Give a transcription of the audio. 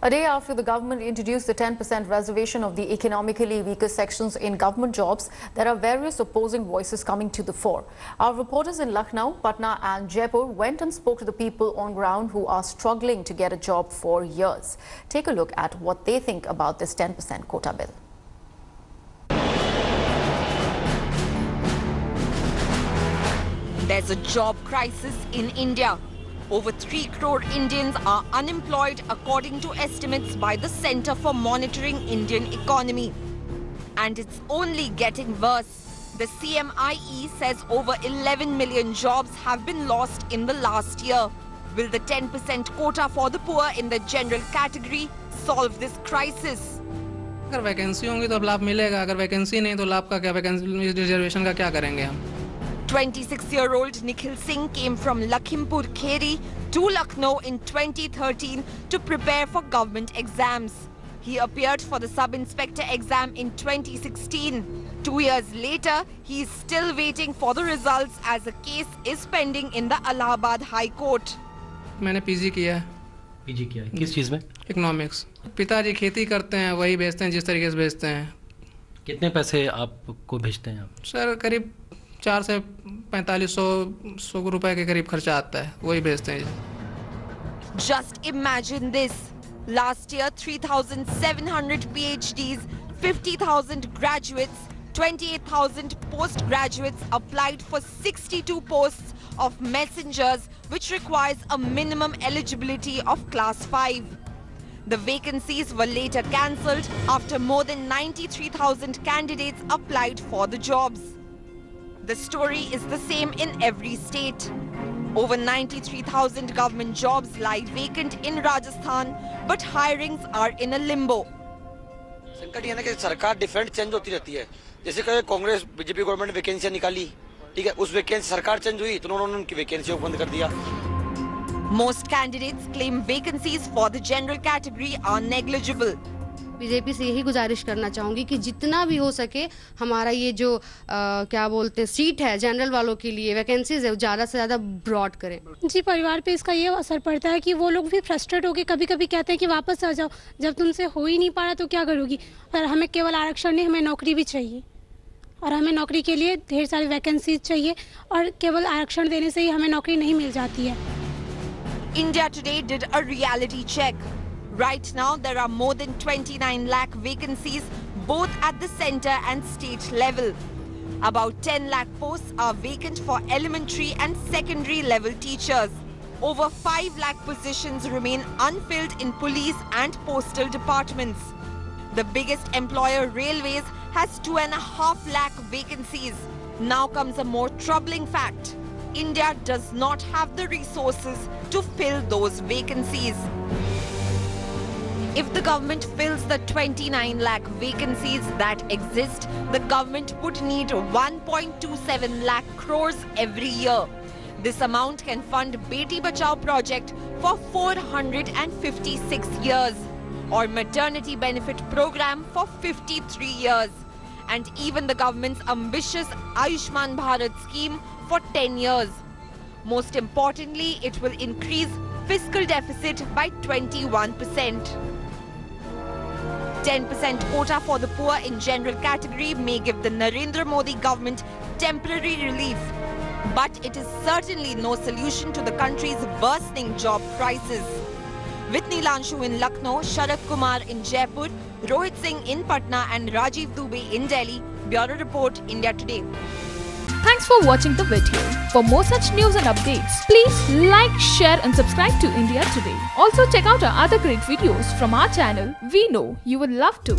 A day after the government introduced the 10% reservation of the economically weaker sections in government jobs, there are various opposing voices coming to the fore. Our reporters in Lucknow, Patna and Jaipur went and spoke to the people on ground who are struggling to get a job for years. Take a look at what they think about this 10% quota bill. There's a job crisis in India. Over 3 crore Indians are unemployed according to estimates by the Centre for Monitoring Indian Economy. And it's only getting worse. The CMIE says over 11 million jobs have been lost in the last year. Will the 10% quota for the poor in the general category solve this crisis? अगर vacancy होंगी तो लाभ मिलेगा, अगर vacancy नहीं तो लाभ का क्या, वैकेंसी रिजर्वेशन का क्या करेंगे हम? 26-year-old Nikhil Singh came from Lakhimpur Kheri to Lucknow in 2013 to prepare for government exams. He appeared for the sub-inspector exam in 2016. 2 years later, he is still waiting for the results as a case is pending in the Allahabad High Court. मैंने PG किया है। PG किया है किस चीज़ में? Economics. पिताजी खेती करते हैं, वही बेचते हैं जिस तरीके से बेचते हैं। कितने पैसे आपको भेजते हैं आप? सर करीब 4 से 4500 रुपए के करीब खर्चा आता है, वही भेजते हैं। Just imagine this. Last year, 3,700 PhDs, 50,000 graduates, 28,000 postgraduates applied for 62 posts of messengers, which requires a minimum eligibility of class 5. The vacancies were later cancelled after more than 93,000 candidates applied for the jobs. The story is the same in every state. Over 93,000 government jobs lie vacant in Rajasthan, but hirings are in a limbo. संकट ये है कि सरकार different change होती रहती है। जैसे कि कांग्रेस बीजेपी गवर्नमेंट ने वैकेंसी निकाली, ठीक है, उस वैकेंसी सरकार चेंज हुई तो उन्होंने उनकी वैकेंसी को बंद कर दिया। Most candidates claim vacancies for the general category are negligible. BJP से यही गुजारिश करना चाहूँगी कि जितना भी हो सके हमारा ये जो क्या बोलते हैं सीट है जनरल वालों के लिए वैकेंसीज है ज़्यादा से ज़्यादा ब्रॉड करें। जी परिवार पे इसका ये असर पड़ता है कि वो लोग भी फ्रस्ट्रेट होकर कभी कभी कहते हैं कि वापस आ जाओ, जब तुमसे हो ही नहीं पा रहा तो क्या करोगी। और हमें केवल आरक्षण नहीं, हमें नौकरी भी चाहिए और हमें नौकरी के लिए ढेर सारी वैकेंसीज चाहिए और केवल आरक्षण देने से ही हमें नौकरी नहीं मिल जाती है। India Today did a reality check. Right now, there are more than 29 lakh vacancies, both at the centre and state level. About 10 lakh posts are vacant for elementary and secondary level teachers. Over 5 lakh positions remain unfilled in police and postal departments. The biggest employer, Railways, has 2.5 lakh vacancies. Now comes a more troubling fact. India does not have the resources to fill those vacancies. If the government fills the 29 lakh vacancies that exist, the government would need 1.27 lakh crores every year. This amount can fund Beti Bachao project for 456 years or maternity benefit program for 53 years and even the government's ambitious Ayushman Bharat scheme for 10 years. Most importantly, it will increase fiscal deficit by 21%. 10% quota for the poor in general category may give the Narendra Modi government temporary relief, but it is certainly no solution to the country's worsening job crisis. With Nilanshu in Lucknow, Sharad Kumar in Jaipur, Rohit Singh in Patna and Rajiv Dubey in Delhi, Bureau Report, India Today. Thanks for watching the video. For more such news and updates, please like, share and subscribe to India Today. Also check out our other great videos from our channel. We know you will love to.